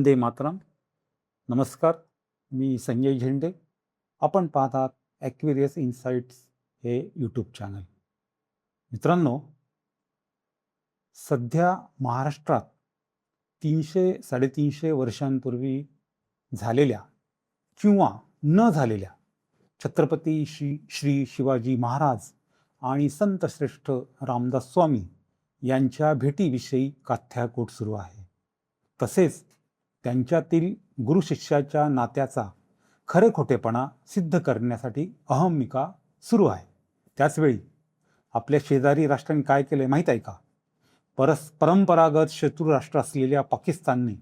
वंदे मातरम. नमस्कार, मी संजय झेंडे. आपण पाहतात ॲक्वेरियस इन्साइट्स हे यूट्यूब चॅनल. मित्रांनो, सध्या महाराष्ट्रात 300-350 वर्षांपूर्वी झालेल्या किंवा न झालेल्या छत्रपती श्री शिवाजी महाराज आणि संतश्रेष्ठ रामदास स्वामी यांच्या भेटीविषयी काथ्याकोट सुरू आहे. तसेच त्यांच्यातील गुरुशिष्याच्या नात्याचा खरे खोटेपणा सिद्ध करण्यासाठी अहमिका सुरू आहे. त्याचवेळी आपल्या शेजारी राष्ट्रांनी काय केले माहीत आहे का? परंपरागत शत्रुराष्ट्र असलेल्या पाकिस्तानने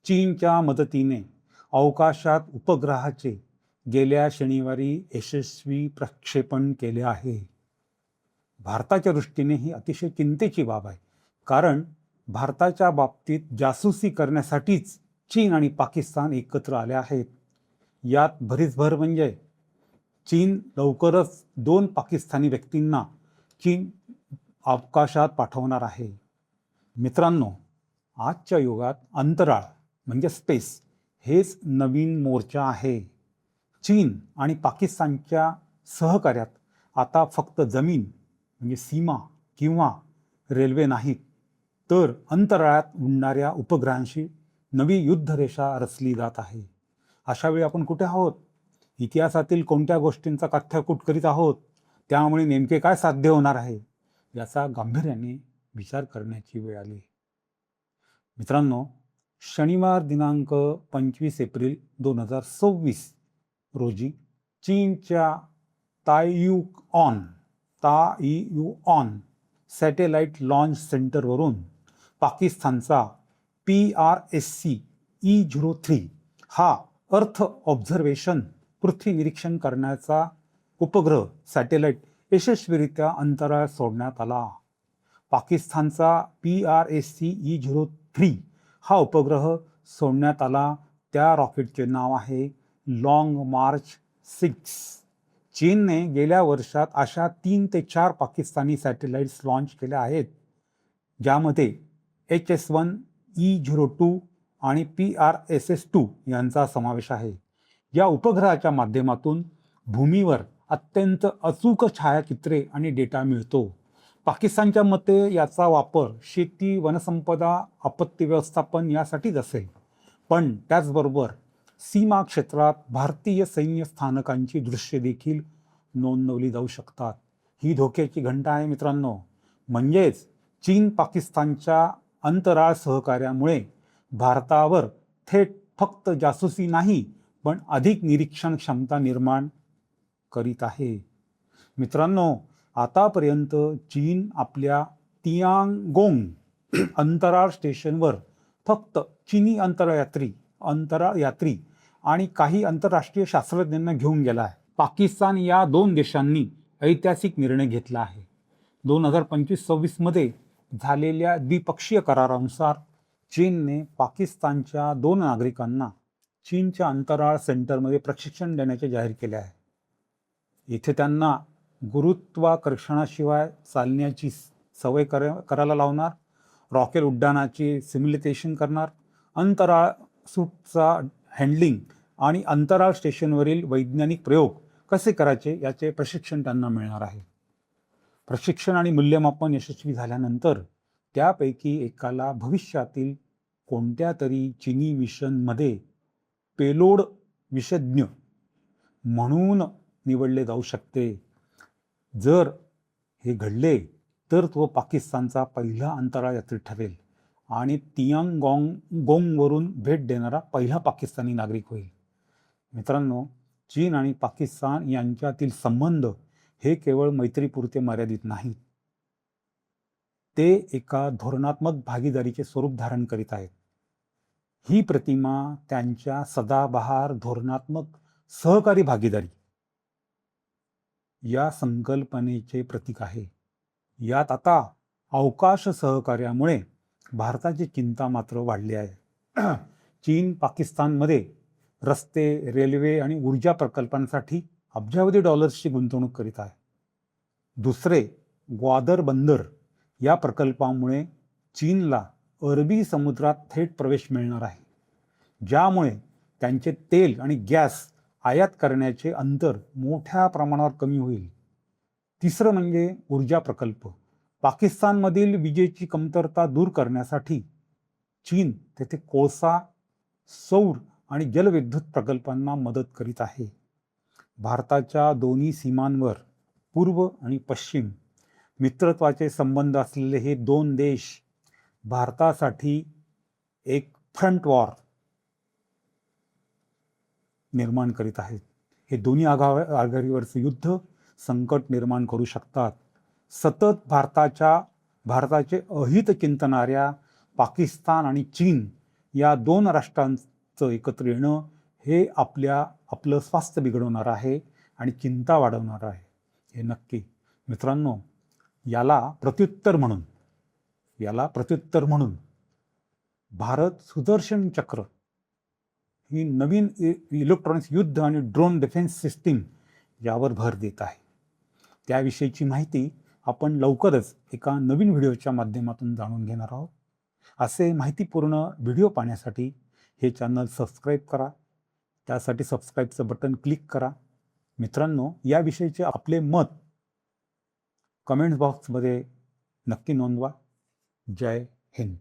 चीनच्या मदतीने अवकाशात उपग्रहाचे गेल्या शनिवारी यशस्वी प्रक्षेपण केले आहे. भारताच्या दृष्टीने ही अतिशय चिंतेची बाब आहे, कारण भारताच्या बाबतीत जासूसी करण्यासाठीच चीन आणि पाकिस्तान एकत्र आले आहेत. यात भरीसभर म्हणजे चीन लवकरच 2 पाकिस्तानी व्यक्तींना चीन अवकाशात पाठवणार आहे. मित्रांनो, आजच्या युगात अंतराळ म्हणजे स्पेस हेच नवीन मोर्चा आहे. चीन आणि पाकिस्तानच्या सहकार्यात आता फक्त जमीन म्हणजे सीमा किंवा रेल्वे नाहीत, तर अंतराळात उडणाऱ्या उपग्रहांशी नवी युद्धरेषा रचली जात आहे. अशा वेळी आपण कुठे आहोत? इतिहासातील कोणत्या गोष्टींचा काथ्याकूट करीत आहोत? त्यामुळे नेमके काय साध्य होणार आहे याचा गांभीर्याने विचार करण्याची वेळ आली. मित्रांनो, शनिवार दिनांक 25 एप्रिल 2026 रोजी चीनच्या ताइयुऑन सॅटेलाइट लॉन्च सेंटरवरून पाकिस्तानचा PRSC-E03 हा अर्थ ऑब्झर्वेशन पृथ्वी निरीक्षण करण्याचा उपग्रह सॅटेलाइट यशस्वीरित्या अंतराळात सोडण्यात आला. पाकिस्तानचा PRSC-E03 हा उपग्रह सोडण्यात आला त्या रॉकेटचे नाव आहे लाँग मार्च 6. चीनने गेल्या वर्षात अशा 3 ते 4 पाकिस्तानी सॅटेलाइट्स लॉन्च केल्या आहेत, ज्यामध्ये HS-1E02 आणि PRSS-2 यांचा समावेश आहे. या उपग्रहाच्या माध्यमातून भूमीवर अत्यंत अचूक छायाचित्रे आणि डेटा मिळतो. पाकिस्तानच्या मते याचा वापर शेती, वनसंपदा, आपत्ती व्यवस्थापन यासाठीच असेल, पण त्याचबरोबर सीमा क्षेत्रात भारतीय सैन्य स्थानकांची दृश्ये देखील नोंदवली जाऊ शकतात. ही धोक्याची घंटा आहे मित्रांनो. म्हणजेच चीन पाकिस्तानच्या अंतराळ सहकार्यामुळे भारतावर थेट फक्त जासूसी नाही, पण अधिक निरीक्षण क्षमता निर्माण करीत आहे. मित्रांनो, आतापर्यंत चीन आपल्या तियांगोंग अंतराळ स्टेशनवर फक्त चीनी अंतराळ यात्री आणि काही आंतरराष्ट्रीय शास्त्रज्ञांना घेऊन गेला आहे. पाकिस्तान या 2 देशांनी ऐतिहासिक निर्णय घेतला आहे. 2025-26 मध्ये झालेल्या द्विपक्षीय करारानुसार चीनने पाकिस्तानच्या 2 नागरिकांना चीनच्या अंतराळ सेंटरमध्ये प्रशिक्षण देण्याचे जाहीर केले आहे. येथे त्यांना गुरुत्वाकर्षणाशिवाय चालण्याची सवय करायला लावणार, रॉकेट उड्डाणाचे सिम्युलेशन करणार, अंतराळ सूटचा हँडलिंग आणि अंतराळ स्टेशनवरील वैज्ञानिक प्रयोग कसे करायचे याचे प्रशिक्षण त्यांना मिळणार आहे. प्रशिक्षण आणि मूल्यमापन यशस्वी झाल्यानंतर त्यापैकी एकाला भविष्यातील कोणत्या तरी चीनी मिशनमध्ये पेलोड विशेषज्ञ म्हणून निवडले जाऊ शकते. जर हे घडले तर तो पाकिस्तानचा पहिला अंतराळ यात्री ठरेल आणि तियांगोंगवरून भेट देणारा पहिला पाकिस्तानी नागरिक होईल. मित्रांनो, चीन आणि पाकिस्तान यांच्यातील संबंध हे केवळ मैत्रीपुरते मर्यादित नाहीत, ते एका धोरणात्मक भागीदारीचे स्वरूप धारण करीत आहेत. ही प्रतिमा त्यांच्या सदाबहार धोरणात्मक सहकारी भागीदारी या संकल्पनेचे प्रतीक आहे. यात आता अवकाश सहकार्यामुळे भारताची चिंता मात्र वाढली आहे. चीन पाकिस्तानमध्ये रस्ते, रेल्वे आणि ऊर्जा प्रकल्पांसाठी अब्जावधी डॉलर्सची गुंतवणूक करीत आहे. दुसरे, ग्वादर बंदर या प्रकल्पामुळे चीनला अरबी समुद्रात थेट प्रवेश मिळणार आहे. ज्यामुळे त्यांचे तेल आणि गॅस आयात करण्याचे अंतर मोठ्या प्रमाणावर कमी होईल. तिसरं म्हणजे ऊर्जा प्रकल्प. पाकिस्तानमधील विजेची कमतरता दूर करण्यासाठी चीन तेथे कोळसा, सौर आणि जलविद्युत प्रकल्पांना मदत करीत आहे. भारताच्या दोन्ही सीमांवर पूर्व आणि पश्चिम मित्रत्वाचे संबंध असलेले हे दोन देश भारतासाठी एक फ्रंट वॉर निर्माण करीत आहेत. हे दोन्ही आघाडीवरचे युद्ध संकट निर्माण करू शकतात. सतत भारताचे अहित चिंतणाऱ्या पाकिस्तान आणि चीन या दोन राष्ट्रांचं एकत्र येणं हे आपलं स्वास्थ्य बिघडवणार आहे आणि चिंता वाढवणार आहे, हे नक्की. मित्रांनो, याला प्रत्युत्तर म्हणून भारत सुदर्शन चक्र ही नवीन इलेक्ट्रॉनिक्स युद्ध आणि ड्रोन डिफेन्स सिस्टीम यावर भर देत आहे. त्याविषयीची माहिती आपण लवकरच एका नवीन व्हिडिओच्या माध्यमातून जाणून घेणार आहोत. असे माहितीपूर्ण व्हिडिओ पाहण्यासाठी हे चॅनल सबस्क्राईब करा. त्यासाठी सबस्क्राईबचं बटन क्लिक करा. मित्रांनो, याविषयीचे आपले मत कमेंट्स बॉक्समध्ये नक्की नोंदवा. जय हिंद.